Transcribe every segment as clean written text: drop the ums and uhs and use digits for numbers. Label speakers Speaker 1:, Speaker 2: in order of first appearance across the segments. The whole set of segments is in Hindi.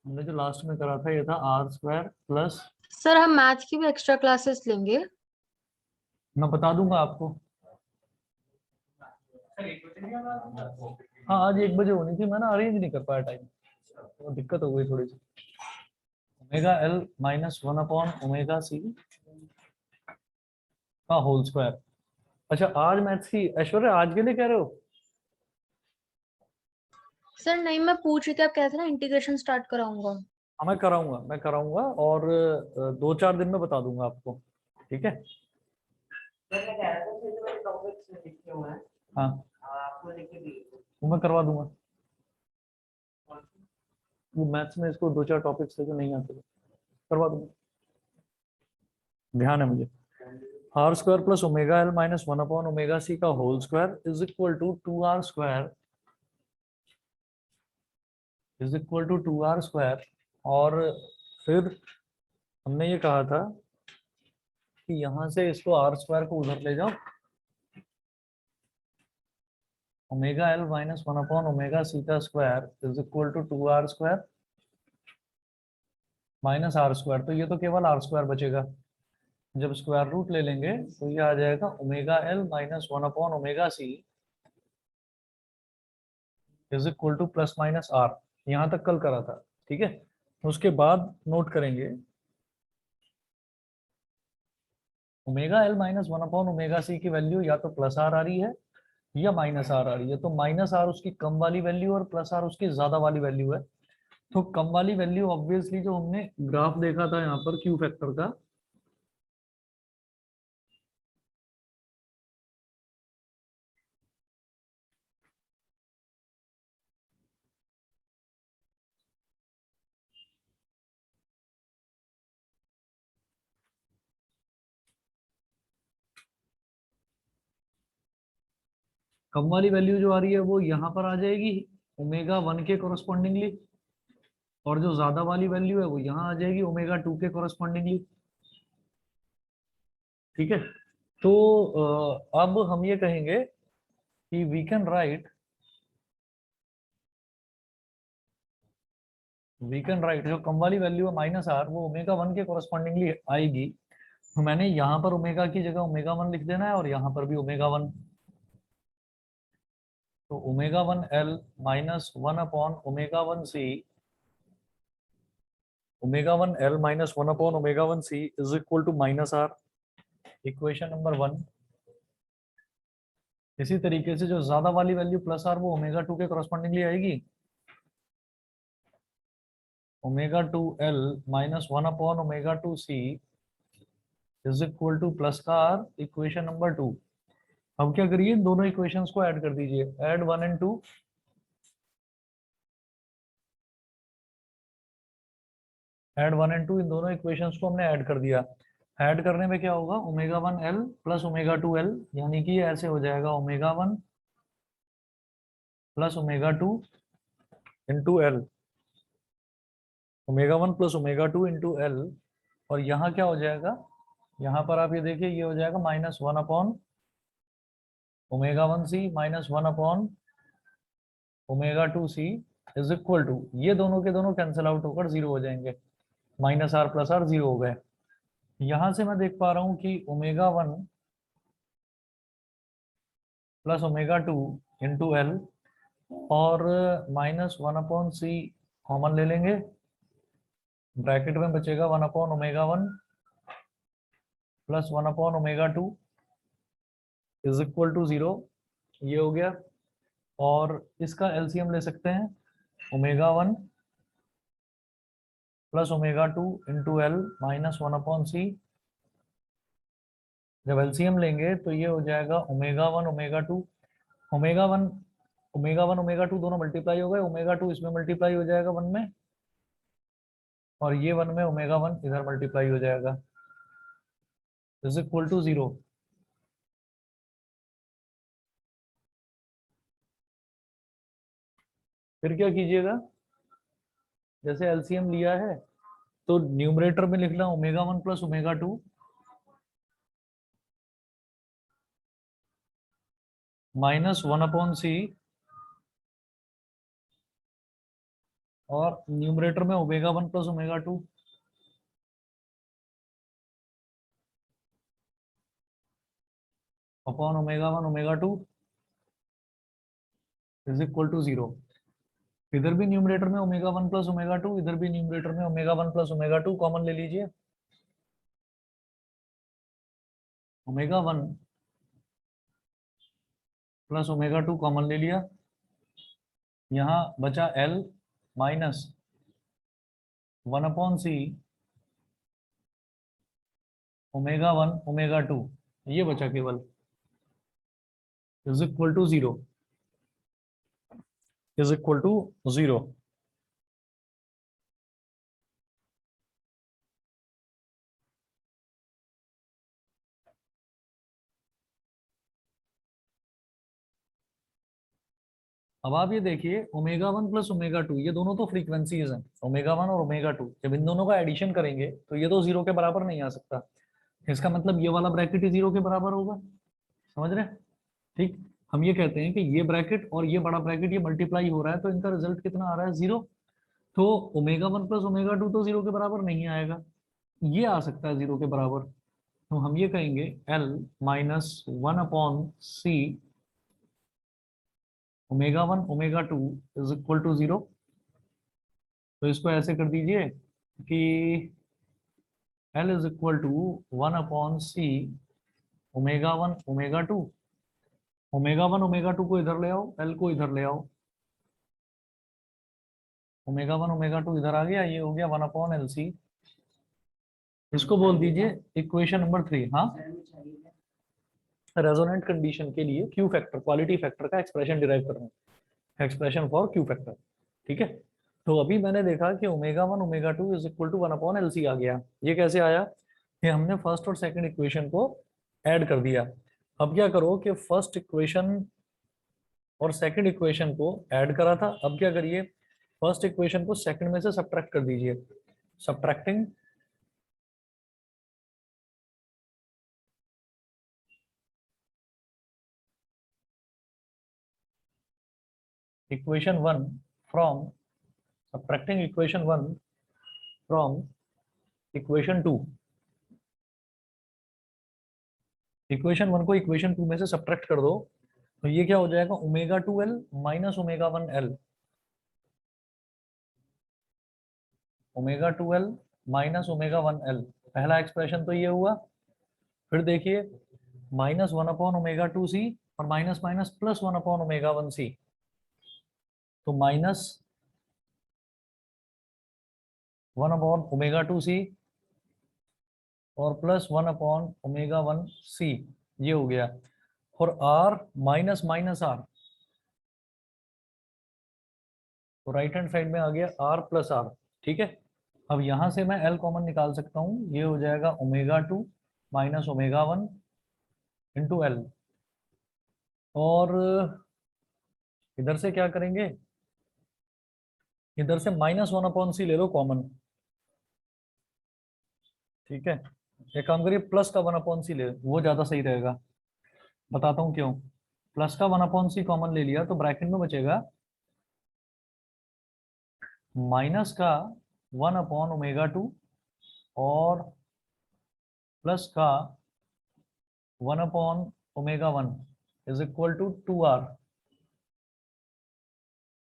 Speaker 1: हमने जो लास्ट में करा था ये था आर स्क्वायर प्लस,
Speaker 2: सर हम मैथ की भी एक्स्ट्रा क्लासेस लेंगे।
Speaker 1: मैं बता दूंगा आपको। हाँ आज 1 बजे होनी थी, मैं ना अरेंज नहीं कर पाया टाइम, तो दिक्कत हो गई थोड़ी सी। Omega L minus one upon omega C का होल स्क्वायर। अच्छा आज मैथ्स की ऐश्वर्या आज के लिए कह रहे हो?
Speaker 2: सर नहीं, मैं पूछ रही थी, आप कहते ना इंटीग्रेशन स्टार्ट कराऊंगा।
Speaker 1: हाँ मैं कराऊंगा और 2-4 दिन में बता दूंगा आपको, ठीक है। हाँ वो मैं करवा दूंगा, वो मैथ्स में इसको 2-4 टॉपिक्स थे जो नहीं आते, करवा दूंगा, ध्यान है मुझे। R square plus omega L minus one upon omega C का whole square is equal to 2r square और फिर हमने ये कहा था कि यहां से इसको आर स्क्वायर को उधर ले जाओ, omega L minus one upon omega C का square is equal to 2r square minus R square, तो ये तो केवल आर स्क्वायर बचेगा। जब स्क्वायर रूट ले लेंगे तो ये आ जाएगा omega L minus one upon omega C is equal to plus minus R. यहाँ तक कल करा था, ठीक है। उसके बाद नोट करेंगे omega L minus one upon omega C की वैल्यू या तो प्लस आर आ रही है या माइनस आर आ रही है, तो माइनस आर उसकी कम वाली वैल्यू और प्लस आर उसकी ज्यादा वाली वैल्यू है। तो कम वाली वैल्यू ऑब्वियसली जो हमने ग्राफ देखा था यहाँ पर क्यू फैक्टर का, कम वाली वैल्यू जो आ रही है वो यहाँ पर आ जाएगी ओमेगा वन के कोरस्पॉन्डिंगली, और जो ज्यादा वाली वैल्यू है वो यहाँ आ जाएगी ओमेगा टू के कोरस्पॉन्डिंगली, ठीक है। तो अब हम ये कहेंगे कि वी कैन राइट जो कम वाली वैल्यू है माइनस आर वो ओमेगा वन के कोरस्पॉन्डिंगली आएगी। तो मैंने यहाँ पर ओमेगा की जगह ओमेगा वन लिख देना है और यहाँ पर भी ओमेगा वन, तो omega one L minus one upon omega one C, omega one L minus one upon omega one C is equal to minus R, equation number 1। इसी तरीके से जो ज्यादा वाली वैल्यू प्लस आर वो ओमेगा टू के कोरस्पॉन्डिंगली आएगी, omega two L minus one upon omega two C is equal to plus का आर, इक्वेशन नंबर 2। अब क्या करिए दोनों इक्वेशंस को ऐड कर दीजिए, ऐड 1 एंड 2, ऐड 1 एंड 2, इन दोनों इक्वेशंस को हमने ऐड कर दिया। ऐड करने में क्या होगा omega one L plus omega two L, यानी कि ये ऐसे हो जाएगा omega one plus omega two into L, omega one plus omega two into L. और यहाँ क्या हो जाएगा, यहाँ पर आप ये देखिए ये हो जाएगा minus one upon omega one C minus one upon omega two C is equal to, ये दोनों के दोनों कैंसिल आउट होकर जीरो हो जाएंगे, minus R plus R zero हो गए। यहां से मैं देख पा रहा हूं कि omega one plus omega two into L और minus one upon C common ले लेंगे, ब्रैकेट में बचेगा one upon omega one plus one upon omega two is equal to zero, ये हो गया। और इसका एलसीएम ले सकते हैं, omega one plus omega two into L minus one upon C, जब एलसीएम लेंगे तो ये हो जाएगा omega one omega two, omega one omega to दोनों मल्टीप्लाई हो गए, ओमेगा टू इसमें मल्टीप्लाई हो जाएगा वन में, और ये वन में ओमेगा वन इधर मल्टीप्लाई हो जाएगा, इज इक्वल टू जीरो। फिर क्या कीजिएगा, जैसे एलसीएम लिया है तो न्यूमरेटर में लिखना omega one plus omega two minus one upon C, और न्यूमरेटर में omega 1 plus omega 2 upon omega 1 omega 2 is equal to 0। इधर भी न्यूमरेटर में ओमेगा 1 प्लस ओमेगा 2, इधर भी न्यूमरेटर में ओमेगा 1 प्लस ओमेगा 2 कॉमन ले लीजिए। ओमेगा 1 प्लस ओमेगा 2 कॉमन ले लिया, यहाँ बचा L minus 1 upon C omega 1 omega 2, ये बचा केवल, is equal to 0, is equal to 0। अब आप ये देखिए ओमेगा 1 प्लस ओमेगा 2, ये दोनों तो फ्रीक्वेंसीज हैं, ओमेगा 1 और ओमेगा 2। जब इन दोनों का एडिशन करेंगे तो ये तो 0 के बराबर नहीं आ सकता, इसका मतलब ये वाला ब्रैकेट ही 0 के बराबर होगा। समझ रहे हैं? ठीक, हम ये कहते हैं कि ये ब्रैकेट और ये बड़ा ब्रैकेट ये मल्टीप्लाई हो रहा है, तो इनका रिजल्ट कितना आ रहा है? 0। तो ओमेगा 1 प्लस ओमेगा 2 तो 0 के बराबर नहीं आएगा, ये आ सकता है 0 के बराबर। तो हम ये कहेंगे L minus 1 upon C omega 1 omega 2 is equal to 0। तो इसको ऐसे कर दीजिए कि L is equal to 1 upon C omega 1 omega 2। Omega 1 omega 2 को इधर ले आओ, L को इधर ले आओ। ओमेगा 1 ओमेगा 2 इधर आ गया, ये हो गया 1 अपॉन एल सी। इसको बोल दीजिए इक्वेशन नंबर 3। हाँ, रेजोनेंट कंडीशन के लिए क्यू फैक्टर, क्वालिटी फैक्टर का एक्सप्रेशन डिराइव करना है, एक्सप्रेशन फॉर क्यू फैक्टर। ठीक है, तो अभी मैंने देखा कि omega 1 omega 2 is equal to 1 upon L C आ गया। ये कैसे आया? ये हमने फर्स्ट और सेकंड इक्वेशन को ऐड कर दिया। अब क्या करो कि फर्स्ट इक्वेशन और सेकंड इक्वेशन को ऐड करा था, अब क्या करिए, फर्स्ट इक्वेशन को सेकंड में से सब्ट्रैक्ट कर दीजिए। Subtracting equation 1 from subtracting equation 1 from equation 2। Equation 1 को इक्वेशन 2 में से सब्ट्रैक्ट कर दो, तो ये क्या हो जाएगा? Omega 2L minus omega 1L। Omega 2L minus omega 1L, पहला एक्सप्रेशन तो ये हुआ। फिर देखिए माइनस 1 अपॉन ओमेगा 2C और minus minus plus 1 upon omega 1C। तो माइनस 1 अपॉन ओमेगा 2C और प्लस 1 अपॉन ओमेगा 1C, ये हो गया। और R माइनस माइनस R, तो राइट हैंड साइड में आ गया R प्लस R। ठीक है, अब यहां से मैं L कॉमन निकाल सकता हूं, ये हो जाएगा omega 2 minus omega 1 into L। और इधर से क्या करेंगे, इधर से माइनस 1 अपॉन सी ले लो कॉमन। ठीक है, एक काम करिए प्लस का 1 अपॉन सी ले, वो ज्यादा सही रहेगा, बताता हूँ क्यों। प्लस का 1 अपॉन सी कॉमन ले लिया तो ब्रैकेट में बचेगा माइनस का 1 अपॉन ओमेगा 2 और प्लस का 1 upon omega 1 is equal to 2R।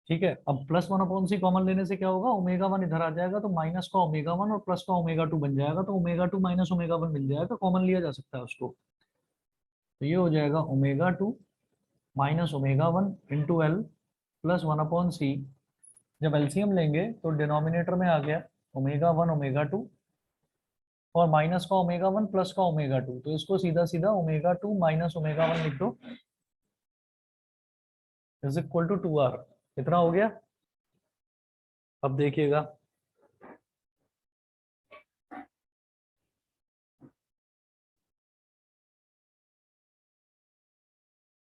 Speaker 1: ठीक है, अब प्लस 1 अपॉन सी कॉमन लेने से क्या होगा, ओमेगा 1 इधर आ जाएगा, तो माइनस का ओमेगा 1 और प्लस का ओमेगा 2 बन जाएगा, तो ओमेगा 2 माइनस ओमेगा 1 मिल जाएगा, कॉमन लिया जा सकता है उसको। तो ये हो जाएगा omega 2 minus omega 1 into L plus 1 upon C. जब एलसीएम लेंगे तो डिनोमिनेटर में आ गया ओमेगा 1 ओमेगा 2 और माइनस का ओमेगा 1 प्लस का ओमेगा 2, तो इसको सीधा सीधा ओमेगा 2 माइनस ओमेगा 1 लिख दो, इज इक्वल टू 2R। कितना हो गया? अब देखिएगा,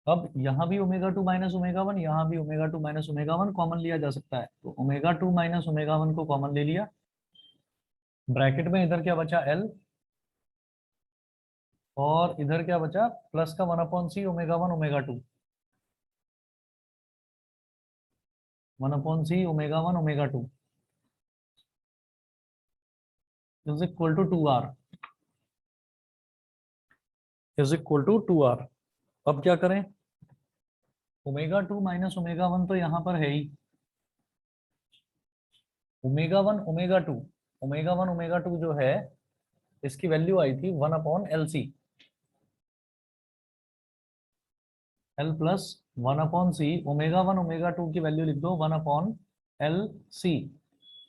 Speaker 1: अब यहाँ भी ओमेगा 2 माइनस ओमेगा 1, यहाँ भी ओमेगा 2 माइनस ओमेगा 1 कॉमन लिया जा सकता है, तो ओमेगा 2 माइनस ओमेगा 1 को कॉमन ले लिया। ब्रैकेट में इधर क्या बचा? L, और इधर क्या बचा? प्लस का 1 upon C omega 1 omega 2, 1 upon C omega 1 omega 2। Is equal to 2r, is equal to 2r। अब क्या करें, ओमेगा 2 माइनस ओमेगा 1 तो यहाँ पर है ही, ओमेगा 1 ओमेगा 2, ओमेगा 1 ओमेगा 2 जो है इसकी वैल्यू आई थी 1 upon L C, L plus 1 upon C, omega 1 omega 2 की वैल्यू लिख दो 1 अपॉन एल सी,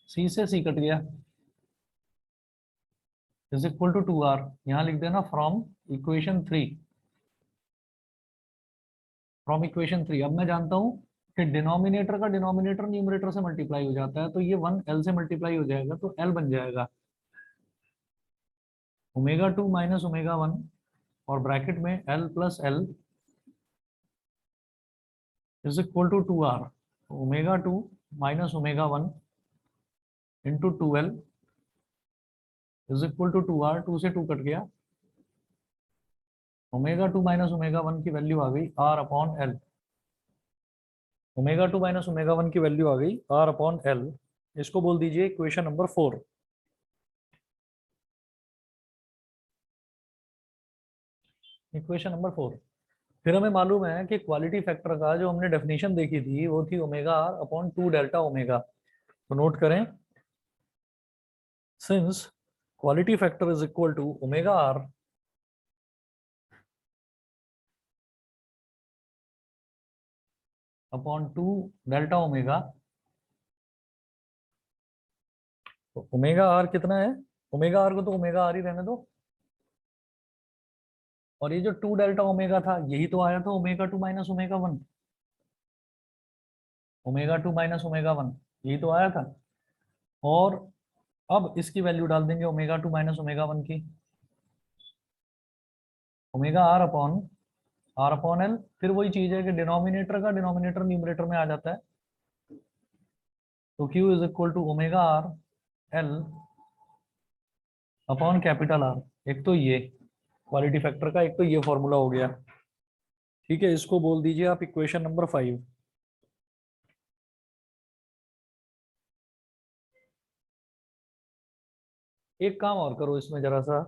Speaker 1: सी से सी कट गया, इज इक्वल टू 2r। यहाँ लिख देना फ्रॉम इक्वेशन 3, फ्रॉम इक्वेशन 3। अब मैं जानता हूँ कि डिनोमिनेटर का डिनोमिनेटर न्यूमरेटर से मल्टीप्लाई हो जाता है, तो ये 1 एल से मल्टीप्लाई हो जाएगा तो एल बन जाएगा ओमेगा 2 माइनस ओमेगा 1 और ब्रैकेट में L plus L is equal to 2r, omega 2 minus omega 1 into 2l is equal to 2r, 2 से 2 कट गया, ओमेगा 2 माइनस ओमेगा 1 की वैल्यू आ गई r upon L, omega 2 minus omega 1 की वैल्यू आ गई r अपॉन एल। इसको बोल दीजिए इक्वेशन नंबर 4। Equation number 4। फिर हमें मालूम है कि क्वालिटी फैक्टर का जो हमने डेफिनेशन देखी थी वो थी omega R upon 2 delta omega. तो नोट करें, since quality factor is equal to omega R upon 2 delta omega, तो ओमेगा आर कितना है, ओमेगा आर को तो ओमेगा आर ही रहने दो, और ये जो 2 डेल्टा ओमेगा था यही तो आया था omega 2 minus omega 1, omega 2 minus omega 1 यही तो आया था। और अब इसकी वैल्यू डाल देंगे ओमेगा 2 माइनस ओमेगा 1 की, ओमेगा आर अपॉन एल। फिर वही चीज है कि डिनोमिनेटर का डिनोमिनेटर न्यूमरेटर में आ जाता है, तो Q is equal to omega R L upon capital R. एक तो ये क्वालिटी फैक्टर का, एक तो ये फॉर्मूला हो गया। ठीक है, इसको बोल दीजिए आप इक्वेशन नंबर 5। एक काम और करो इसमें जरा सा,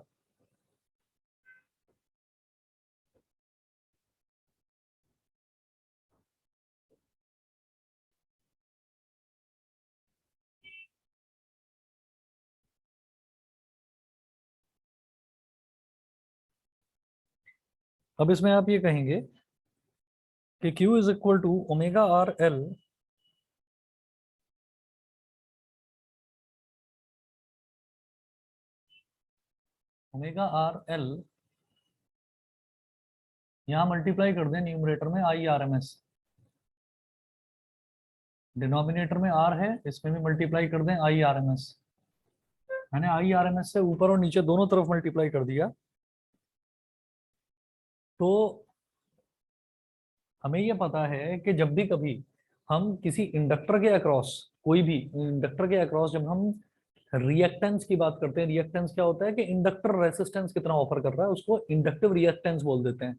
Speaker 1: अब इसमें आप ये कहेंगे कि Q is equal to omega R L omega R L, यहाँ मल्टीप्लाई कर दें न्यूमरेटर में I R M S, denominator में आर है इसमें भी मल्टीप्लाई कर दें आई आर एम एस। मैंने आई आर एम एस से ऊपर और नीचे दोनों तरफ मल्टीप्लाई कर दिया। तो हमें ये पता है कि जब भी कभी हम किसी इंडक्टर के अक्रॉस, कोई भी इंडक्टर के अक्रॉस जब हम रिएक्टेंस की बात करते हैं, रिएक्टेंस क्या होता है कि इंडक्टर रेसिस्टेंस कितना ऑफर कर रहा है उसको इंडक्टिव रिएक्टेंस बोल देते हैं,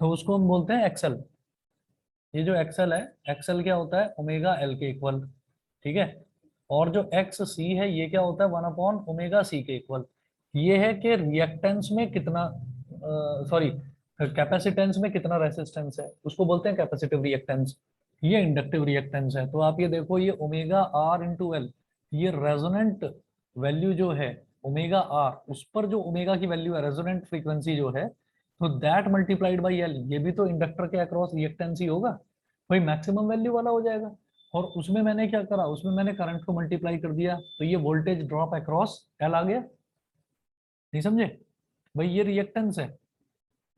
Speaker 1: तो उसको हम बोलते हैं एक्सएल। ये जो एक्सएल है, एक्सएल क्या होता है ओमेगा एल के इक्वल, ठीक है। और जो एक्स सी है ये क्या होता है 1 अपॉन ओमेगा सी के इक्वल। ये है कि रिएक्टेंस में कितना, सॉरी कैपेसिटेंस में कितना रेसिस्टेंस है उसको बोलते हैं कैपेसिटिव रिएक्टेंस, ये इंडक्टिव रिएक्टेंस है। तो आप ये देखो ये ओमेगा आर इंटू एल, ये रेजोनेंट वैल्यू जो है ओमेगा आर, उस पर जो ओमेगा की वैल्यू है रेजोनेंट फ्रीक्वेंसी जो है, तो दैट मल्टीप्लाइड बाई एल, ये भी तो इंडक्टर के अक्रॉस रिएक्टेंस ही होगा, वही मैक्सिमम वैल्यू वाला हो जाएगा। और उसमें मैंने क्या करा, उसमें मैंने करंट को मल्टीप्लाई कर दिया, तो ये वोल्टेज ड्रॉप अक्रॉस एल आ गया। नहीं समझे भाई, ये रिएक्टेंस है,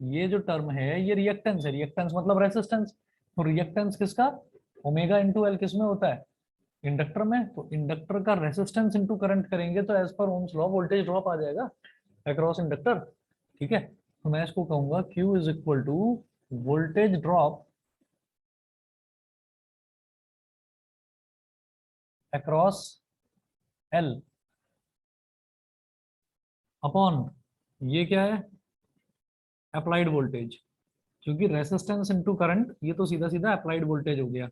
Speaker 1: ये जो टर्म है ये रिएक्टेंस है, रिएक्टेंस मतलब रेसिस्टेंस। तो रिएक्टेंस किसका, ओमेगा इंटू एल किसमें होता है, इंडक्टर में। तो इंडक्टर का रेसिस्टेंस इंटू करंट करेंगे तो एज पर ओम्स लॉ वोल्टेज ड्रॉप आ जाएगा अक्रॉस इंडक्टर। ठीक है, तो मैं इसको कहूंगा Q is equal to voltage drop across L upon, ये क्या है अप्लाइड वोल्टेज, क्योंकि रेसिस्टेंस इनटू करंट ये तो सीधा सीधा अप्लाइड वोल्टेज हो गया,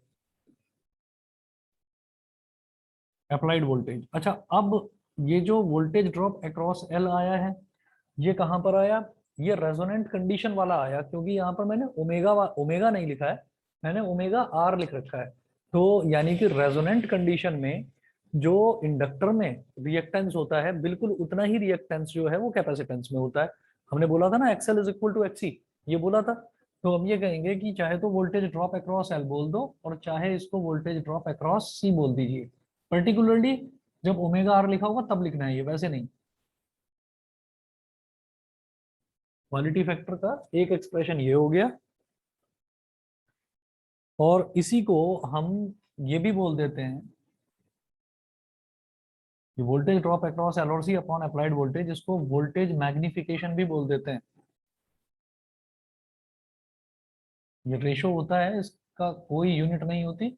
Speaker 1: अप्लाइड वोल्टेज। अच्छा अब ये जो वोल्टेज ड्रॉप अक्रॉस एल आया है, ये कहाँ पर आया? ये रेजोनेंट कंडीशन वाला आया, क्योंकि यहाँ पर मैंने ओमेगा ओमेगा नहीं लिखा है, मैंने ओमेगा आर लिख रखा है। तो यानी कि रेजोनेंट कंडीशन में जो इंडक्टर में रिएक्टेंस होता है, बिल्कुल उतना ही रिएक्टेंस जो है वो कैपेसिटेंस में होता है। हमने बोला था ना XL is equal to XC, ये बोला था। तो हम ये कहेंगे कि चाहे तो वोल्टेज ड्रॉप अक्रॉस एल बोल दो, और चाहे इसको वोल्टेज ड्रॉप अक्रॉस सी बोल दीजिए। पर्टिकुलरली जब ओमेगा आर लिखा होगा तब लिखना है, ये वैसे नहीं। क्वालिटी फैक्टर का एक एक्सप्रेशन ये हो गया, और इसी को हम ये भी बोल देते हैं कि वोल्टेज ड्रॉप अक्रॉस एल और सी अपॉन अप्लाइड वोल्टेज, इसको वोल्टेज मैग्निफिकेशन भी बोल देते हैं। ये रेशो होता है, इसका कोई यूनिट नहीं होती,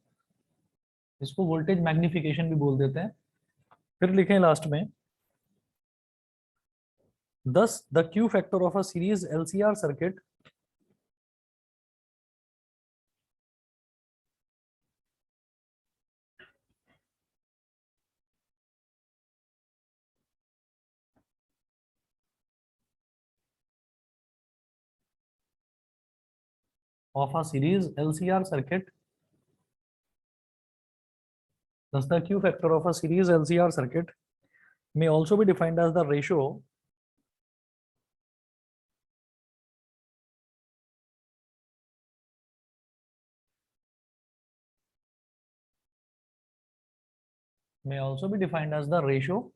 Speaker 1: इसको वोल्टेज मैग्निफिकेशन भी बोल देते हैं। फिर लिखें लास्ट में, thus the Q factor of a series LCR circuit of a series LCR circuit, thus the Q factor of a series LCR circuit may also be defined as the ratio may also be defined as the ratio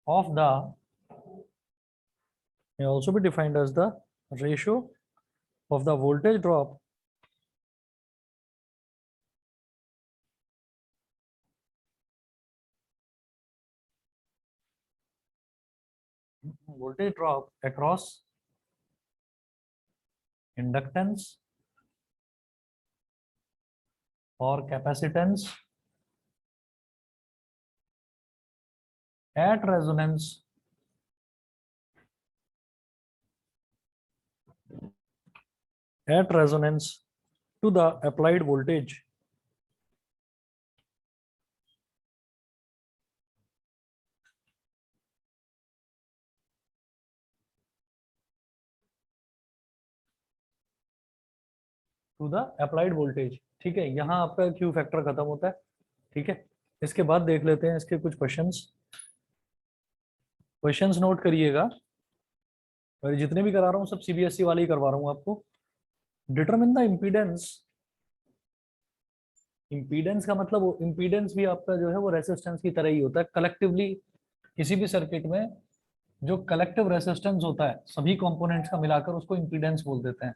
Speaker 1: of the may also be defined as the ratio of the voltage drop across inductance or capacitance at resonance to the applied voltage. To the applied voltage. ठीक है, यहाँ आपका क्यू फैक्टर खत्म होता है। ठीक है, इसके बाद देख लेते हैं इसके कुछ क्वेश्चंस नोट करिएगा, और जितने भी करा रहा हूँ सब सीबीएसई वाले ही करवा रहा हूँ आपको। Determine the impedance. इम्पीडेंस का मतलब, इम्पीडेंस भी आपका जो है वो रेसिस्टेंस की तरह ही होता है कलेक्टिवली। किसी भी सर्किट में जो कलेक्टिव रेसिस्टेंस होता है सभी कंपोनेंट्स का मिलाकर, उसको इम्पीडेंस बोल देते हैं।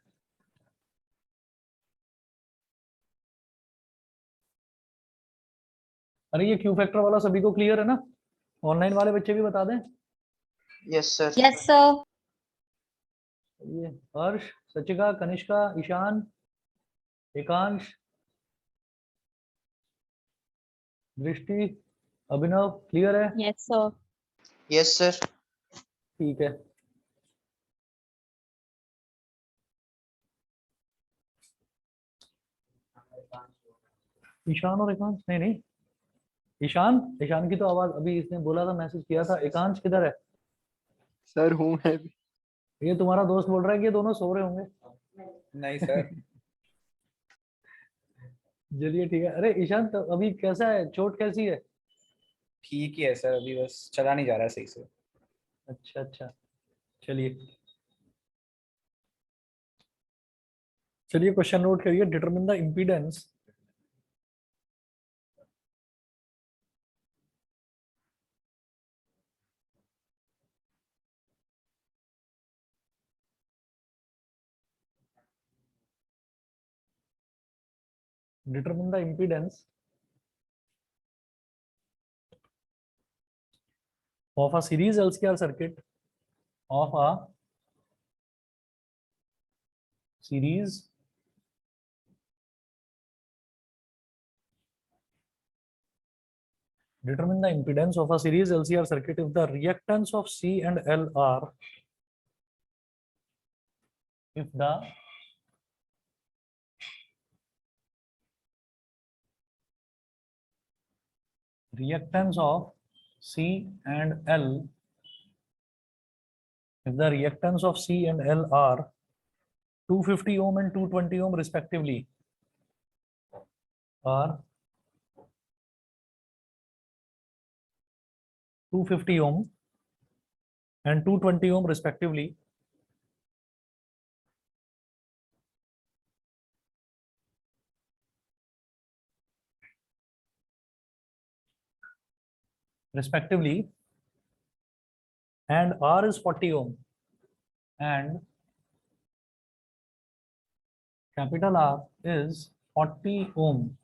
Speaker 1: अरे ये क्यू फैक्टर वाला सभी को क्लियर है ना? ऑनलाइन वाले बच्चे भी बता दें।
Speaker 3: Yes sir.
Speaker 2: Yes sir.
Speaker 1: ये हर्ष, सचिका, कनिष्का, ईशान, एकांश, दृष्टि, अभिनव, क्लियर है?
Speaker 2: Yes sir.
Speaker 3: Yes sir.
Speaker 1: ठीक है, ईशान और एकांश, नहीं नहीं, ईशान, ईशान की तो आवाज अभी इसने बोला था, मैसेज किया था। एकांश किधर है?
Speaker 4: सर हूँ मैं भी।
Speaker 1: ये तुम्हारा दोस्त बोल रहा है कि ये दोनों सो रहे होंगे।
Speaker 4: नहीं सर।
Speaker 1: चलिए ठीक है। अरे ईशान, तो अभी कैसा है, चोट कैसी है?
Speaker 4: ठीक ही है सर, अभी बस चला नहीं जा रहा सही से।
Speaker 1: अच्छा अच्छा, चलिए चलिए क्वेश्चन नोट करिए। Determine the impedance determine the impedance of a series LCR circuit of a series determine the impedance of a series LCR circuit if the reactance of C and L are, if the reactance of C and L, if the reactance of C and L are 250 ohm and 220 ohm respectively, are 250 ohm and 220 ohm respectively, and R is 40 ohm and capital R is 40 ohm.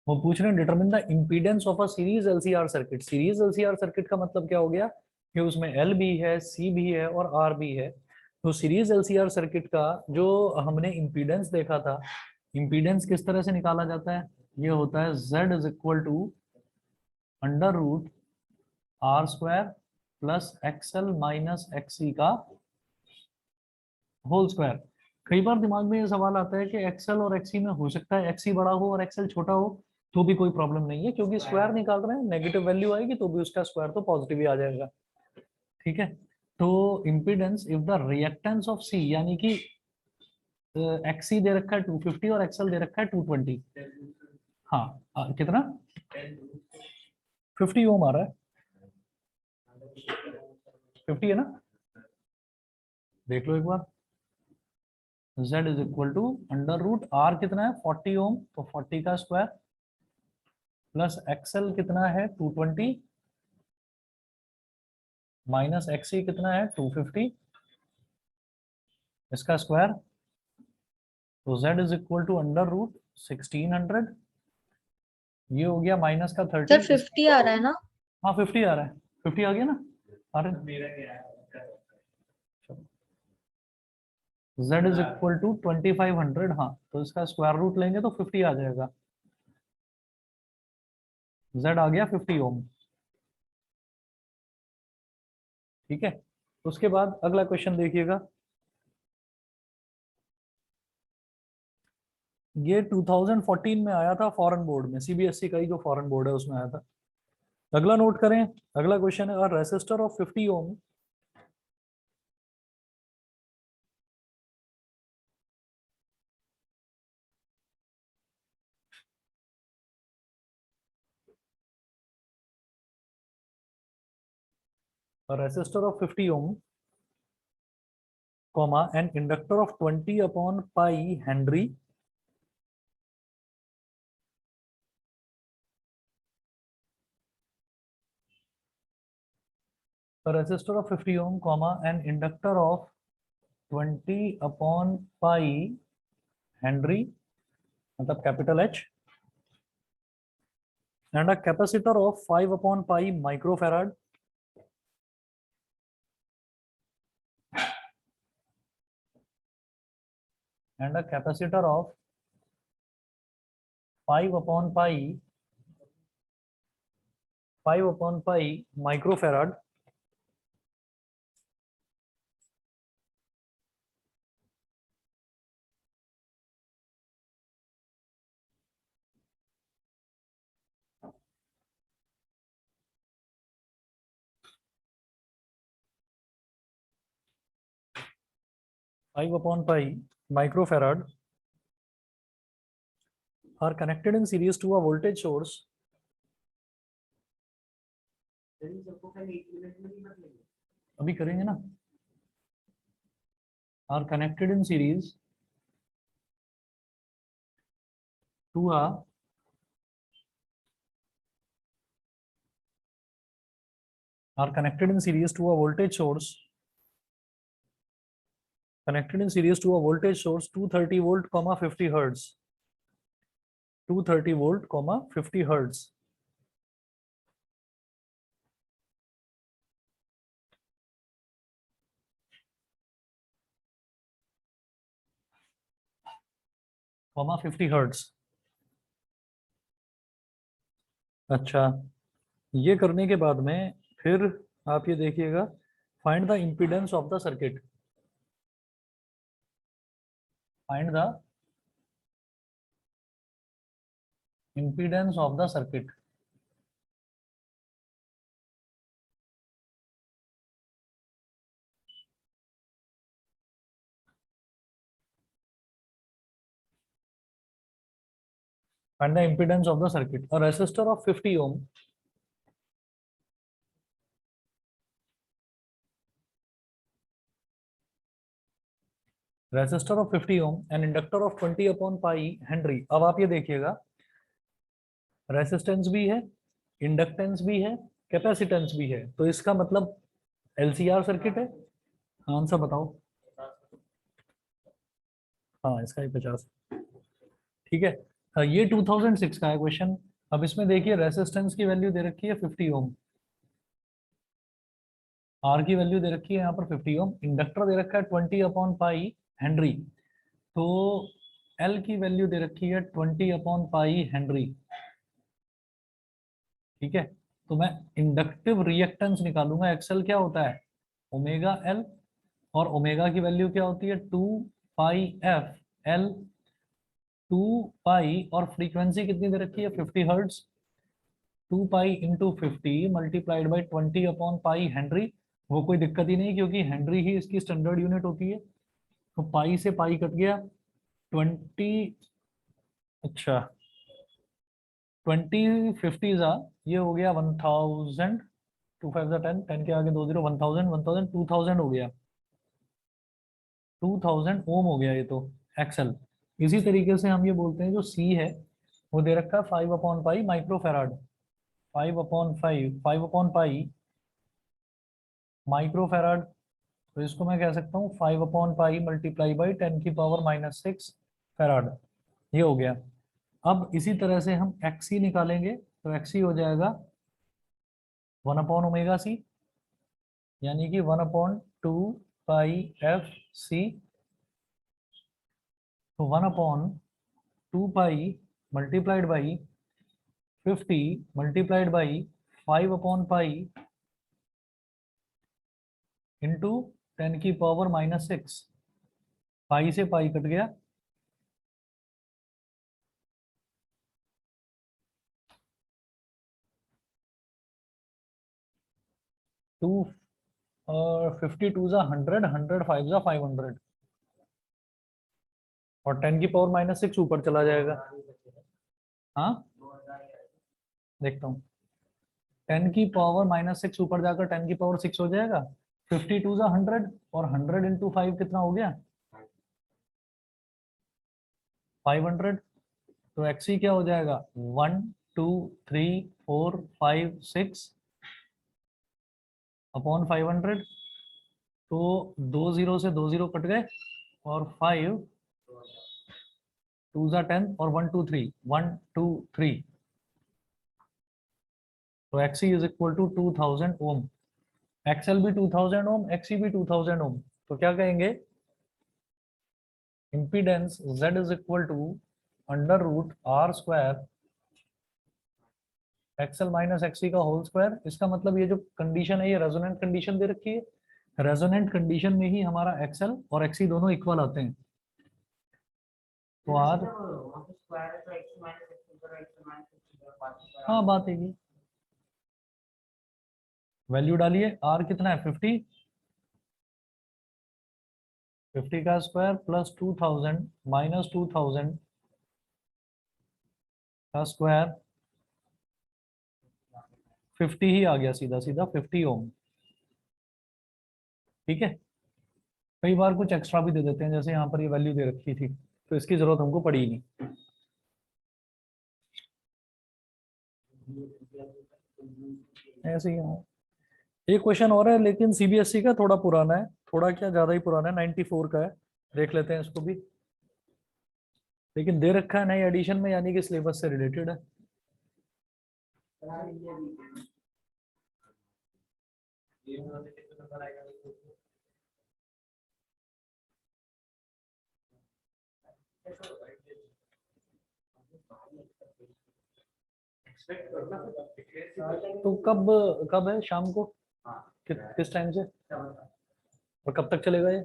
Speaker 1: वो पूछ रहे हैं determine the impedance of a series LCR circuit. Series LCR circuit का मतलब क्या हो गया कि उसमें एल भी है, सी भी है और आर भी है। तो सीरीज एलसीआर सर्किट का जो हमने इंपीडेंस देखा था, इंपीडेंस किस तरह से निकाला जाता है, ये होता है Z is equal to under root R square plus XL minus XC का होल स्क्वायर। कई बार दिमाग में ये सवाल आता है कि एक्सएल और एक्सी में हो सकता है एक्सी बड़ा हो और एक्सएल छोटा हो, तो भी कोई प्रॉब्लम नहीं है, क्योंकि स्क्वायर निकाल रहे हैं, नेगेटिव वैल्यू आएगी तो भी उसका स्क्वायर तो पॉजिटिव ही आ जाएगा। ठीक है, तो impedance if the reactance of C, यानी कि एक्सी दे रखा है 250 और एक्सएल दे रखा है 220। हाँ, कितना 50 ओम आ रहा है, 50 है ना, देख लो एक बार। Z is equal to under root R कितना है 40 ओम, तो 40 का स्क्वायर प्लस एक्सएल कितना है 220 माइनस एक्सी कितना है 250, इसका स्क्वायर, तो Z is equal to under root 1600, ये हो गया माइनस का 30।
Speaker 2: सर 50 आ रहा है ना?
Speaker 1: हाँ 50 आ रहा है, 50 आ गया ना, अरे Z इज इक्वल टू 2500, हाँ तो इसका स्क्वायर रूट लेंगे तो 50 आ जाएगा, Z आ गया 50 ओम। ठीक है, उसके बाद अगला क्वेश्चन देखिएगा, ये 2014 में आया था फॉरेन बोर्ड में, सीबीएसई का ही जो फॉरेन बोर्ड है उसमें आया था। अगला नोट करें, अगला क्वेश्चन है resistor of 50 ohm ohm, comma, an inductor of 20 upon pi Henry a resistor of 50 ohm, comma, an inductor of 20 upon pi Henry, मतलब capital H, and a capacitor of 5 upon pi microfarad, and a capacitor of 5 upon pi microfarad, microfarad are connected in series to a voltage source अभी करेंगे ना, are connected in series to a voltage source, connected in series to a voltage source 230 volt, 50 hertz, 230 volt, 50 hertz. Comma 50 hertz. अच्छा, ये करने के बाद में फिर आप ये देखिएगा, find the impedance of the circuit, find the impedance of the circuit. Find the impedance of the circuit. A resistor of 50 ohm resistor of 50 ohm and inductor of 20 upon pi Henry. अब आप ये देखिएगा, रेसिस्टेंस भी है, इंडक्टेंस भी है, कैपेसिटेंस भी है, तो इसका मतलब एलसीआर सर्किट है। आंसर बताओ। हाँ, इसका ही 50। ठीक है, ये 2006 का है क्वेश्चन। अब इसमें देखिए रेसिस्टेंस की वैल्यू दे रखी है 50 ओम, आर की वैल्यू दे रखी है यहाँ पर 50 ओम, इंडक्टर दे रखा है 20 अपॉन पाई हेनरी, तो एल की वैल्यू दे रखी है 20 अपॉन पाई हेनरी। ठीक है, तो मैं इंडक्टिव रिएक्टेंस निकालूंगा, एक्सएल क्या होता है ओमेगा एल, और ओमेगा की वैल्यू क्या होती है 2 पाई एफ एल, 2 पाई और फ्रीक्वेंसी कितनी दे रखी है 50 hertz, 2 pi into 50 multiplied by 20 upon pi Henry. वो कोई दिक्कत ही नहीं क्योंकि हेनरी ही इसकी स्टैंडर्ड यूनिट होती है, तो पाई से पाई कट गया 20। अच्छा 20 50 ये हो गया 1000, 2 5 10, 10 के आगे 2 0, 1000 1000 2000 हो गया, 2000 ओम हो गया ये तो एक्सएल। इसी तरीके से हम ये बोलते हैं जो सी है वो दे रखा है 5 upon pi micro farad, 5 upon 5 5 upon pi micro farad, तो इसको मैं कह सकता हूँ 5 अपॉन पाई मल्टीप्लाई बाई 10 की पावर -6 फेराड, ये हो गया। अब इसी तरह से हम एक्सी निकालेंगे, तो एक्सी हो जाएगा 1 अपॉन ओमेगा सी, यानी कि 1 अपॉन 2 पाई एफ सी, तो 1 upon 2 pi multiplied by 50 multiplied by 5 upon pi into 10 की पावर -6, पाई से पाई कट गया, टू और 52 जा 100, 100 5 जा 500, और 10 की पावर -6 ऊपर चला जाएगा। हाँ देखता हूँ, 10 की पावर -6 ऊपर जाकर 10 की पावर 6 हो जाएगा, 52 जा 100 और 100 इंटू 5 कितना हो गया 500, तो एक्सी क्या हो जाएगा 1 2 3 4 5 6 अपॉन 500, तो 2 0 से 2 0 कट गए, और 5 2 जा 10 और 1 2 3 1 2 3, तो XC is equal to 2000 ohm, XL भी 2000 ओम, एक्सी भी 2000 ओम, तो क्या कहेंगे impedance Z is equal to under root R square XL minus XC का होल स्क्वायर। इसका मतलब ये जो कंडीशन है ये रेजोनेंट कंडीशन दे रखी है, रेजोनेंट कंडीशन में ही हमारा एक्सएल और एक्सी दोनों इक्वल आते हैं, तो आर हाँ बात है, वैल्यू डालिए, आर कितना है 50, 50 का स्क्वायर प्लस 2000 माइनस 2000 का स्क्वायर, 50 ही आ गया सीधा सीधा 50 ओम। ठीक है, कई बार कुछ एक्स्ट्रा भी दे देते हैं, जैसे यहाँ पर ये वैल्यू दे रखी थी तो इसकी जरूरत हमको पड़ी ही नहीं। ऐसे ही है। एक क्वेश्चन और है लेकिन सीबीएसई का, थोड़ा पुराना है, थोड़ा क्या ज्यादा ही पुराना है, 94 का है, देख लेते हैं इसको भी, लेकिन दे रखा है नई एडिशन में, यानी कि सिलेबस से रिलेटेड है। तो कब कब है शाम को, किस टाइम से और कब तक चलेगा ये?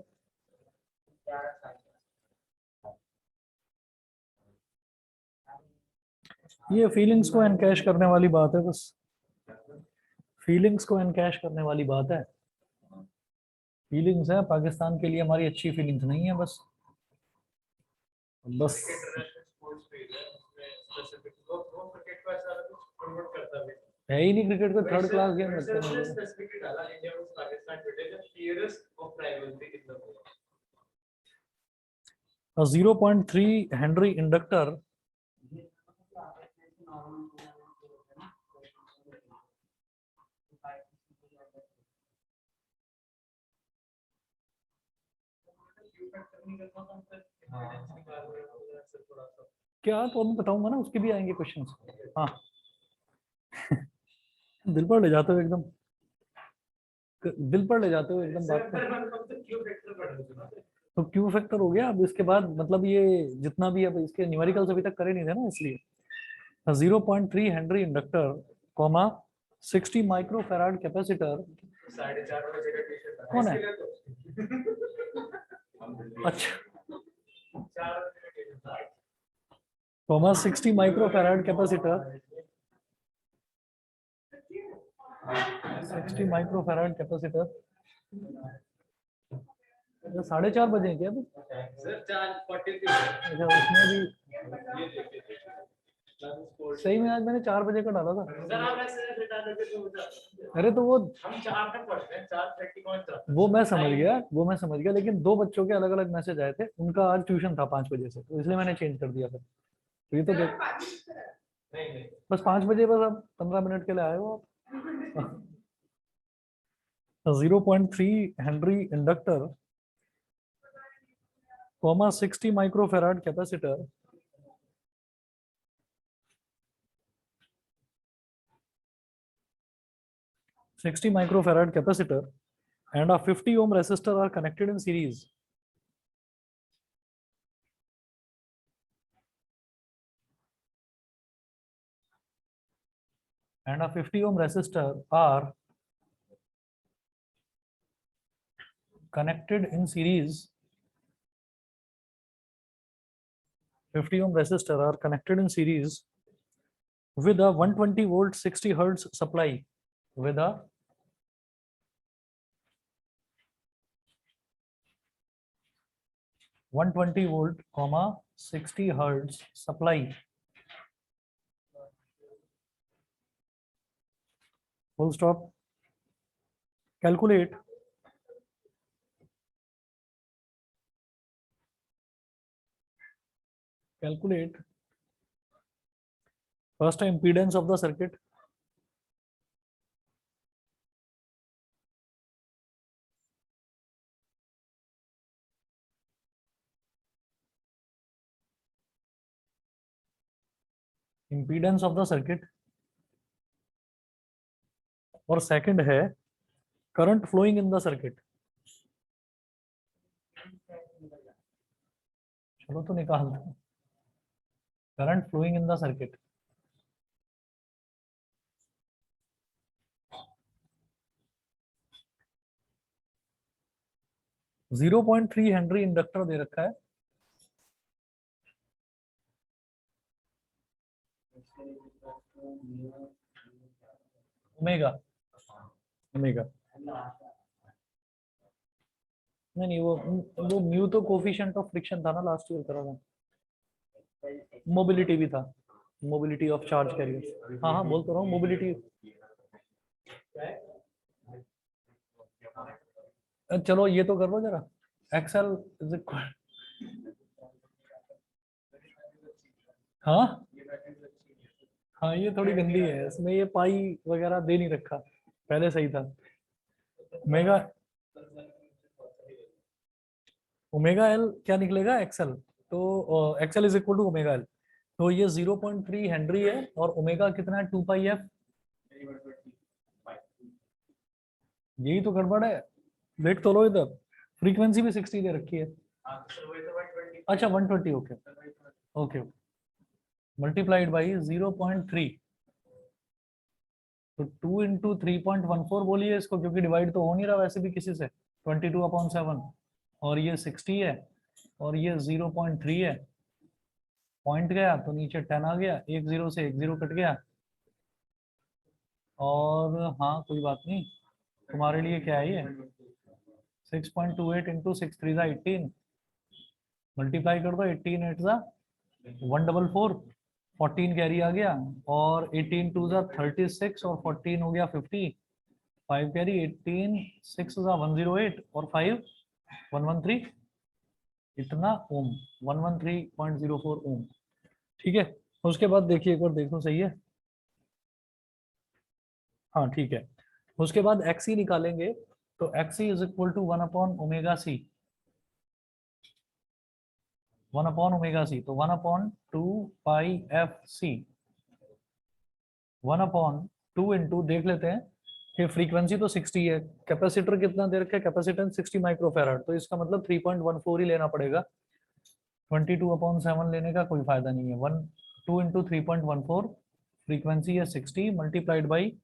Speaker 1: ये फीलिंग्स को एनकैश करने वाली बात है, बस फीलिंग्स को एनकैश करने वाली बात है। फीलिंग्स है, पाकिस्तान के लिए हमारी अच्छी फीलिंग्स नहीं है, बस बस है ही नहीं क्रिकेट को थर्ड क्लास गेम लगता है मुझे। 0.3 हेनरी इंडक्टर क्या, तो मैं बताऊंगा ना, उसके भी आएंगे क्वेश्चंस। हाँ दिल पर ले जाते हो एकदम, दिल पर ले जाते हो एकदम बात को। तो क्यू फैक्टर हो गया। अब इसके बाद मतलब ये जितना भी, अब इसके न्यूमेरिकल्स अभी तक करे नहीं थे ना, इसलिए 0.3 henry inductor comma 60 micro farad capacitor. कौन है? अच्छा, comma 60 micro farad capacitor, 60 micro farad capacitor. 4:30 बजे क्या अभी? अच्छा, उसमें भी सही में आज मैंने 4 बजे का डाला था। अरे तो वो मैं समझ गया, वो मैं समझ गया, लेकिन 2 बच्चों के अलग अलग मैसेज आए थे, उनका आज ट्यूशन था 5 बजे से, तो इसलिए मैंने चेंज कर दिया था। तो ये तो देख, बस 5 बजे, बस अब 15 मिनट के लिए आए हो आप। 0.3 henry inductor comma 60 micro farad capacitor, $60 microfarad capacitor and a 50 ohm resistor are connected in series. And a 50 ohm resistor are connected in series. 50 ohm resistor are connected in series with a 120 volt 60 hertz supply. With a 120 volt, 60 hertz supply. Full stop. Calculate. Calculate. First impedance of the circuit. Impedance of the circuit. और सेकंड है current flowing in the circuit. चलो तो निकाल दो current flowing in the circuit. Zero 0.3 henry inductor दे रखा है, ओमेगा, ओमेगा नहीं, वो म्यू तो कोफिशिएंट ऑफ फ्रिक्शन था ना, लास्ट ईयर करा था। मोबिलिटी भी था, मोबिलिटी ऑफ चार्ज कैरियर। हाँ हाँ, बोल तो रहा हूँ मोबिलिटी। चलो ये तो कर लो जरा, एक्सेल इज इक्वल, हाँ हाँ ये थोड़ी गंदी है, इसमें ये पाई वगैरह दे नहीं रखा, पहले सही था। ओमेगा, ओमेगा एल क्या निकलेगा, एक्सेल, तो XL is equal to omega L. तो ये 0.3 हेनरी है और ओमेगा कितना है, 2 पाई एफ। यही तो गड़बड़ है, देख तो लो इधर, फ्रीक्वेंसी भी 60 दे रखी है। अच्छा 120, ओके ओके, मल्टीप्लाइड बाई 0.3, तो 2 इंटू 3.14 बोलिए इसको, क्योंकि डिवाइड तो हो नहीं रहा वैसे भी किसी से, 22/7, और ये 60 है और ये 0.3 है, पॉइंट गया तो नीचे 10 आ गया, एक जीरो से एक जीरो कट गया। और हाँ कोई बात नहीं, तुम्हारे लिए क्या है ये 6.28 इंटू 6 3 18, मल्टीप्लाई कर दो, 18 8 144, 14 कैरी आ गया, और 18 2 36 और 14 हो गया 50, 5 कैरी, 18 6 108 और 5 113, इतना ओम, 113.04 ओम। ठीक है, उसके बाद देखिए एक बार देखो, सही है, हाँ ठीक है। उसके बाद XC निकालेंगे, तो XC is equal to 1 upon omega C, 1 upon omega C, तो 1 upon 2 pi f C, 1 upon 2 into, देख लेते हैं कि फ्रीक्वेंसी तो 60 है, कैपेसिटर कितना दे रखा है, कैपेसिटेंस 60 माइक्रोफैराड, तो इसका मतलब 3.14 ही लेना पड़ेगा, 22 अपॉन 7 लेने का कोई फायदा नहीं है। 2 इंटू 3.14, फ्रीक्वेंसी है 60 मल्टीप्लाइड बाई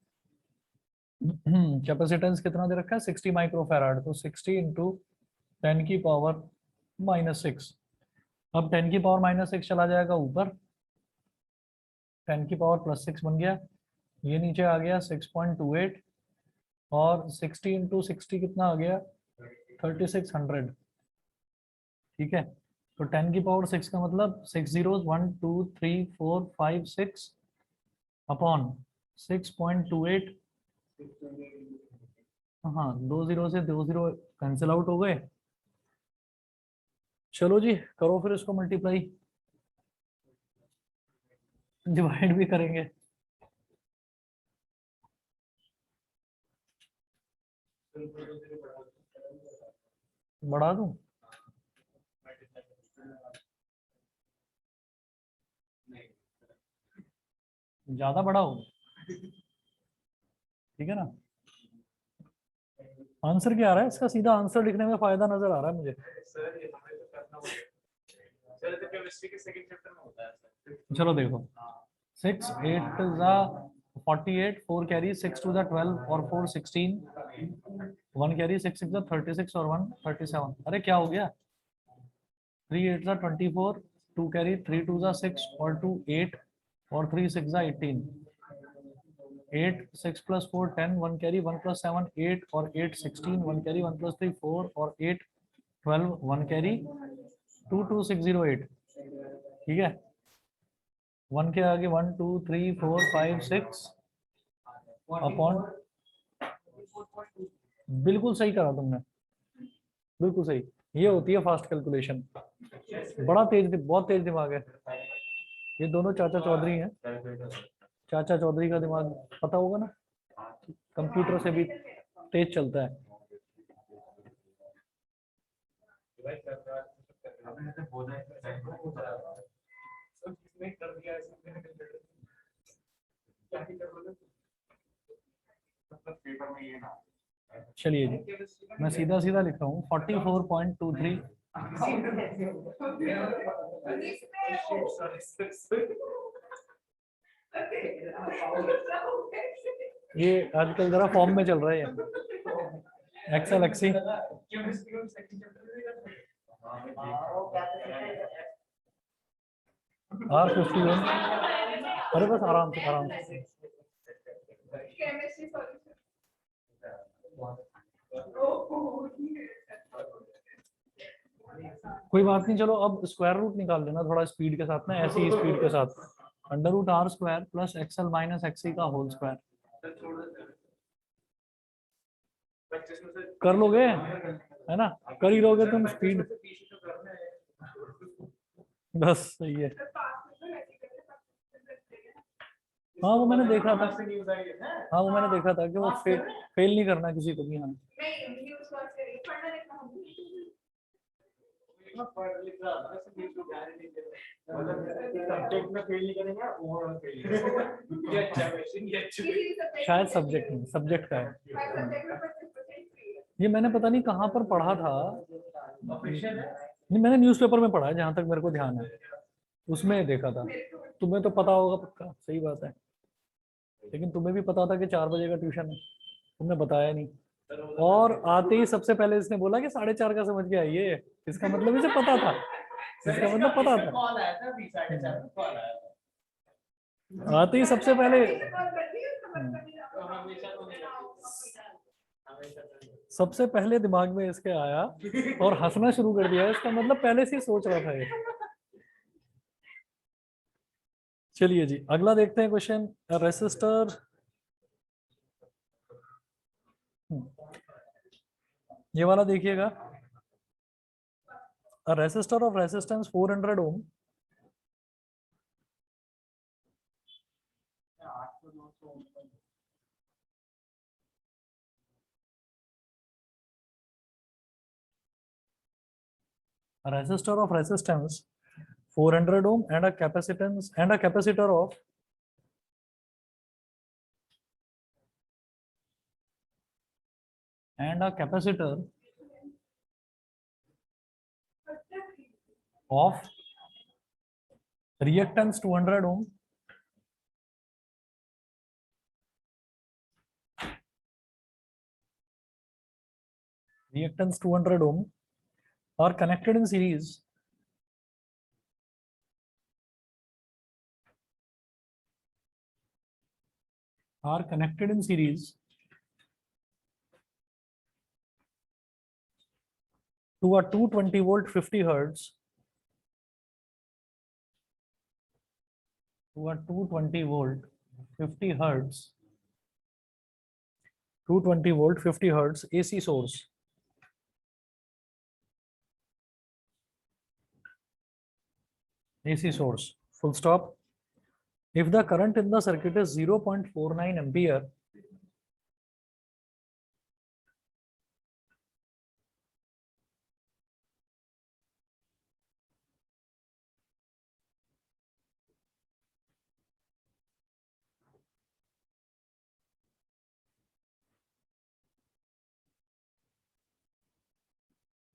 Speaker 1: कैपेसिटेंस कितना दे रखा है 60 माइक्रोफैराड, तो 60 इंटू 10 की पावर -6, अब 10 की पावर -6 चला जाएगा ऊपर, 10 की पावर +6 बन गया, ये नीचे आ गया 6.28, और 60 इंटू 60 कितना आ गया 3600। ठीक है, तो 10 की पावर 6 का मतलब 6 zeros 1 2 3 4 5 6 अपॉन 6.28, हाँ 2 जीरो से 2 जीरो कैंसिल आउट हो गए। चलो जी करो फिर इसको मल्टीप्लाई, डिवाइड भी करेंगे। बढ़ा दूं, ज्यादा बढ़ाओ, ठीक है ना। आंसर क्या आ रहा है इसका, सीधा आंसर लिखने में फायदा नजर आ रहा है मुझे। चलो देखो, 6 8 48, 4 कैरी, 6 2 12 और 4 16, 1 कैरी, 6 6 36 और 1 37। अरे क्या हो गया, 3 8 24, 2 कैरी, 3 2 6 और 2 8 और 3 6 18, 8 6 + 4 10, 1 कैरी, 1 + 7 8 और 8 16, 1 कैरी, 1 + 3 4 और 8 12, 1 कैरी, 2 2 6 0 8। ठीक है, 1 के आगे 1 2 3 4 5 6 अपॉन, बिल्कुल सही करा तुमने, बिल्कुल सही, ये होती है फास्ट कैलकुलेशन, बड़ा तेज, बहुत तेज दिमाग है ये दोनों, चाचा चौधरी हैं, चाचा चौधरी का दिमाग पता होगा ना, कंप्यूटर से भी तेज चलता है। चलिए जी, मैं सीधा सीधा लिख रहा हूँ 44.23, ये आजकल जरा फॉर्म में चल रहा है ये एक्सेल एक्सी। R51, अरे बस आराम से आराम से, कोई बात नहीं। चलो अब स्क्वायर रूट निकाल लेना थोड़ा स्पीड के साथ ना, ऐसी स्पीड के साथ, √r² + XL - XC का होल स्क्वायर कर लोगे, है ना, कर ही लोगे तुम, स्पीड बस सही है। हाँ वो मैंने देखा था, हाँ वो मैंने देखा था कि वो फेल नहीं करना किसी को भी। हाँ शायद सब्जेक्ट नहीं, सब्जेक्ट का है ये, मैंने पता नहीं कहाँ पर पढ़ा था, नहीं मैंने न्यूज़पेपर में पढ़ा है जहाँ तक मेरे को ध्यान है, उसमें देखा था। तुम्हें तो पता होगा पक्का, सही बात है, लेकिन तुम्हें भी पता था कि 4 बजे का ट्यूशन है, तुमने बताया नहीं, और आते ही सबसे पहले इसने बोला कि 4:30 का समझ के आइए, इसका मतलब इसे पता था, इसका मतलब पता था। आते ही सबसे पहले सबसे पहले दिमाग में इसके आया और हंसना शुरू कर दिया, इसका मतलब पहले से ही सोच रहा था ये। चलिए जी अगला देखते हैं क्वेश्चन। रेसिस्टर, ये वाला देखिएगा। A resistor of resistance 400 ohm a resistor of resistance 400 ohm and a capacitance and a capacitor of of reactance 200 ohm are connected in series to a 220 volt 50 hertz to a 220 volt 50 hertz 220 volt 50 hertz AC source. AC source, full stop. If the current in the circuit is 0.49 ampere,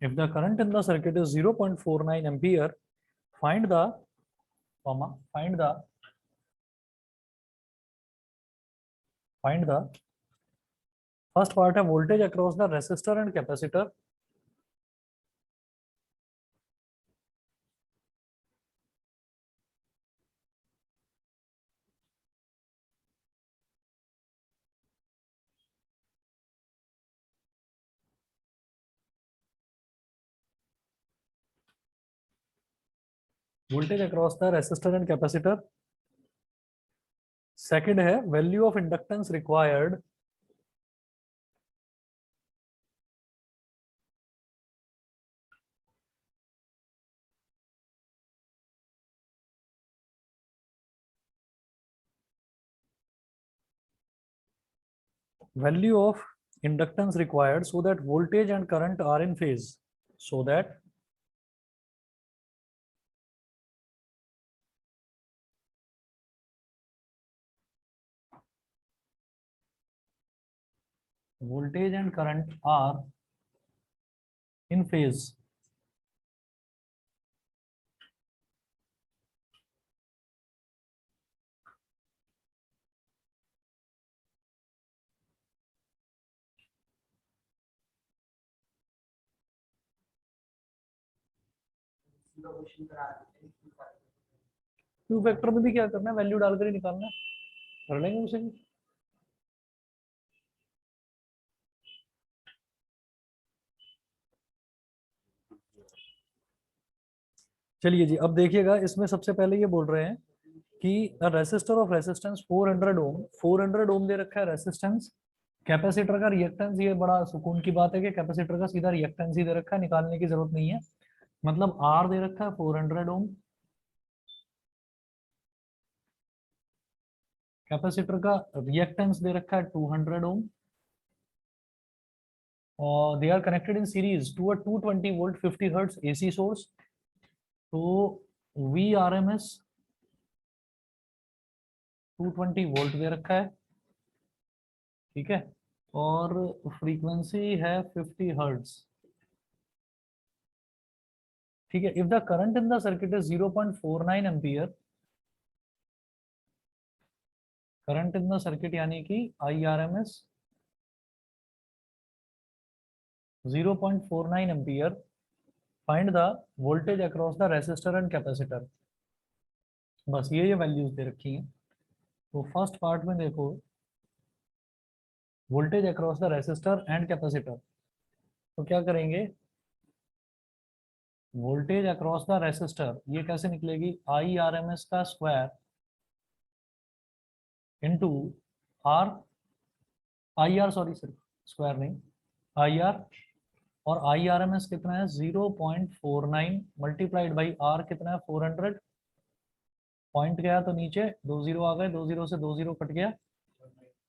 Speaker 1: if the current in the circuit is 0.49 ampere, find the first part है voltage across the resistor and capacitor. Voltage across the resistor and capacitor. Second है value of inductance required so that voltage and current are in phase, so that voltage and current are in phase. Q factor में भी क्या करना है, वैल्यू डालकर ही निकालना है, कर लेंगे उसे भी। चलिए जी अब देखिएगा, इसमें सबसे पहले ये बोल रहे हैं कि रेसिस्टर ऑफ रेसिस्टेंस 400 ओम दे रखा है रेसिस्टेंस, कैपेसिटर का रिएक्टेंस, ये बड़ा सुकून की बात है कि कैपेसिटर का सीधा रिएक्टेंस ही दे रखा है, निकालने की जरूरत नहीं है। मतलब आर दे रखा है 400 ओम, कैपेसिटर का रिएक्टेंस दे रखा है 200 ओम, और they are connected in series to a 220 volt 50 hertz AC source. तो V R M S 220 volt दे रखा है, ठीक है, और फ्रीक्वेंसी है 50 हर्ट्ज, ठीक है। If the current in the circuit is 0.49 ampere, current in the circuit यानी कि I R M S 0.49 ampere, find the voltage across the resistor and capacitor. बस ये वैल्यूज दे रखी हैं। तो फर्स्ट पार्ट में देखो, voltage across the resistor and capacitor, तो क्या करेंगे, वोल्टेज अक्रॉस द रेसिस्टर ये कैसे निकलेगी, आई आर एम एस का square into R, I R sorry सिर्फ स्क्वायर नहीं, आई आर, और आई आर एम एस कितना है 0.49 मल्टीप्लाइड बाई आर कितना है 400, पॉइंट गया तो नीचे 2 जीरो आ गए, 2 जीरो से 2 जीरो कट गया,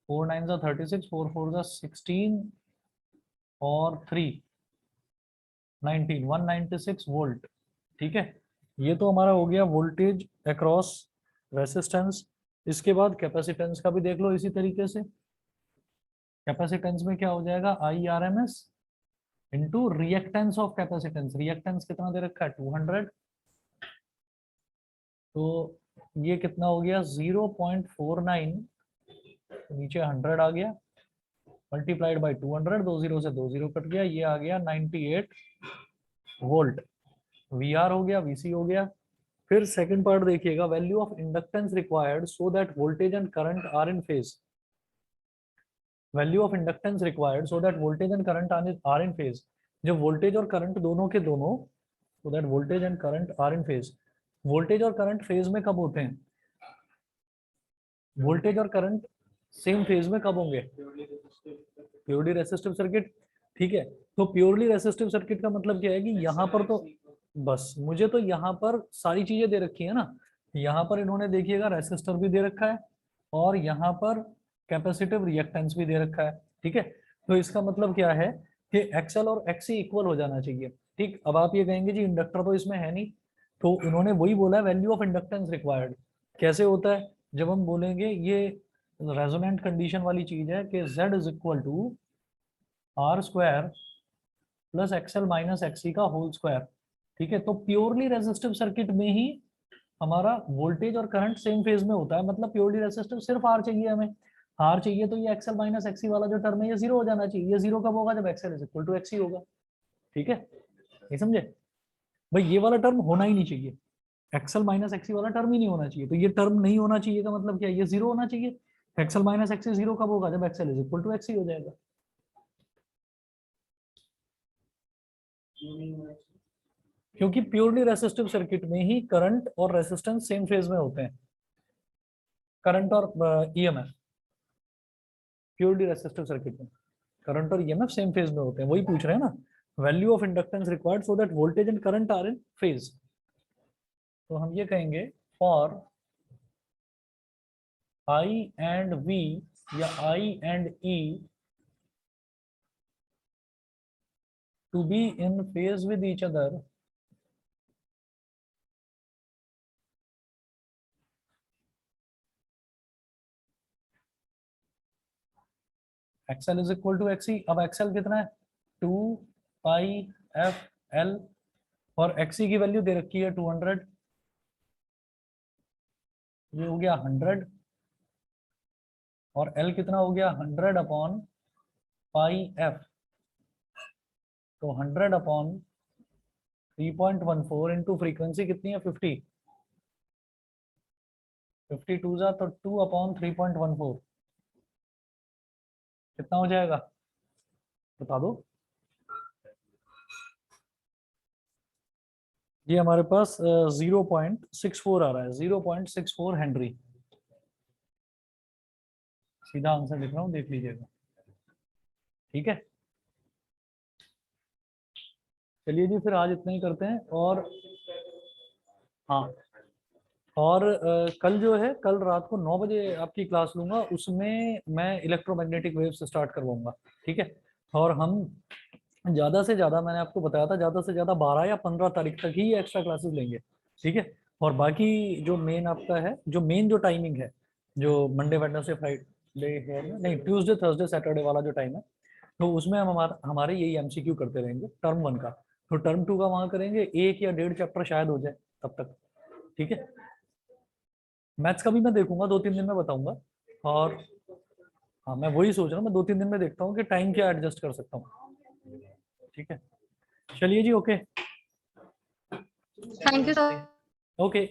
Speaker 1: 4 9 जा 36, 4 4 जा 16 और 3 19, 196 वोल्ट। ठीक है, ये तो हमारा हो गया वोल्टेज अक्रॉस रेसिस्टेंस। इसके बाद कैपेसिटेंस का भी देख लो इसी तरीके से। कैपेसिटेंस में क्या हो जाएगा, I R M S into reactance of capacitance. Reactance कितना दे रखा है 200, तो ये कितना हो गया 0.49, नीचे 100 आ गया, मल्टीप्लाइड बाई 200, 2 जीरो से 2 जीरो कट गया, ये आ गया 98 वोल्ट। वी आर हो गया, वीसी हो गया। फिर सेकंड पार्ट देखिएगा, value of inductance required so that voltage and current are in phase. Value of inductance required so that voltage and current are in phase. जब वोल्टेज और करंट दोनों के दोनों, so that voltage and current are in phase. Voltage और करंट फेज में कब होते हैं, वोल्टेज और करंट सेम फेज में कब होंगे, प्योरली रेसिस्टिव सर्किट। ठीक है, तो प्योरली रेसिस्टिव सर्किट का मतलब क्या है कि यहाँ पर तो बस मुझे तो यहाँ पर सारी चीजें दे रखी है ना, यहाँ पर इन्होंने देखिएगा रेसिस्टर भी दे रखा है और यहाँ पर कैपेसिटिव रिएक्टेंस भी दे रखा है। ठीक है, तो इसका मतलब क्या है कि एक्सएल और एक्सी इक्वल हो जाना चाहिए। ठीक, अब आप ये कहेंगे जी इंडक्टर तो इसमें है नहीं, तो इन्होंने वही बोला है वैल्यू ऑफ इंडक्टेंस रिक्वायर्ड। कैसे होता है, जब हम बोलेंगे ये रेजोनेंट कंडीशन वाली चीज है कि Z is equal to R square plus XL minus XC का होल स्क्वायर। ठीक है, तो प्योरली रेजिस्टिव सर्किट में ही हमारा वोल्टेज और करंट सेम फेज में होता है। मतलब प्योरली रेजिस्टिव सिर्फ आर चाहिए हमें, आर चाहिए तो ये एक्सएल माइनस एक्सी वाला जो टर्म है ये जीरो हो जाना चाहिए। ये जीरो कब होगा, जब XL is equal to XC होगा। ठीक है, ये समझे भाई, ये वाला टर्म होना ही नहीं चाहिए, एक्सएल माइनस एक्सी वाला टर्म ही नहीं होना चाहिए। तो ये टर्म नहीं होना चाहिए का मतलब क्या है, ये जीरो होना चाहिए। एक्सएल माइनस एक्सी जीरो कब होगा, जब XL is equal to XC हो जाएगा। क्योंकि प्योरली रेसिस्टिव सर्किट में ही करंट और रेसिस्टेंस सेम फेज में होते हैं, करंट और ईएमएफ। प्योरली रेसिस्टिव सर्किट में करंट और ईएमएफ सेम फेज में होते हैं, वही पूछ रहे हैं ना। Value of inductance required so that voltage and current are in phase. तो हम ये कहेंगे फॉर आई एंड वी या I and E to be in phase with each other, XL is equal to XC. अब एक्सएल कितना है 2 पाई एफ एल, और एक्सी की वैल्यू दे रखी है 200, ये हो गया 100, और एल कितना हो गया 100 अपॉन पाई एफ, तो 100 अपॉन 3.14 इंटू फ्रीक्वेंसी कितनी है 50, 52 जा तो 2 अपॉन 3.14 कितना हो जाएगा बता दो। ये हमारे पास 0.64 आ रहा है, 0.64 हेनरी। सीधा आंसर लिख रहा हूँ, देख लीजिएगा। ठीक है, चलिए जी फिर आज इतना ही करते हैं। और हाँ, और कल जो है, कल रात को 9 बजे आपकी क्लास लूंगा, उसमें मैं इलेक्ट्रोमैग्नेटिक वेव्स स्टार्ट करवाऊंगा। ठीक है, और हम ज़्यादा से ज़्यादा, मैंने आपको बताया था, ज़्यादा से ज़्यादा 12 या 15 तारीख तक ही एक्स्ट्रा क्लासेस लेंगे। ठीक है, और बाकी जो मेन आपका है, जो मेन जो टाइमिंग है, जो मंडे वेडनेसडे फ्राइडे है, नहीं ट्यूसडे थर्सडे सैटरडे वाला जो टाइम है, तो उसमें हम हमारे यही एमसीक्यू करते रहेंगे टर्म 1 का। तो टर्म 2 का वहाँ करेंगे, 1 या 1.5 चैप्टर शायद हो जाए तब तक। ठीक है, मैथ्स का भी मैं देखूंगा, 2-3 दिन में बताऊंगा। और हाँ, मैं वही सोच रहा हूँ, मैं 2-3 दिन में देखता हूँ कि टाइम क्या एडजस्ट कर सकता हूँ। ठीक है, चलिए जी, okay.
Speaker 2: Thank you sir.
Speaker 1: Okay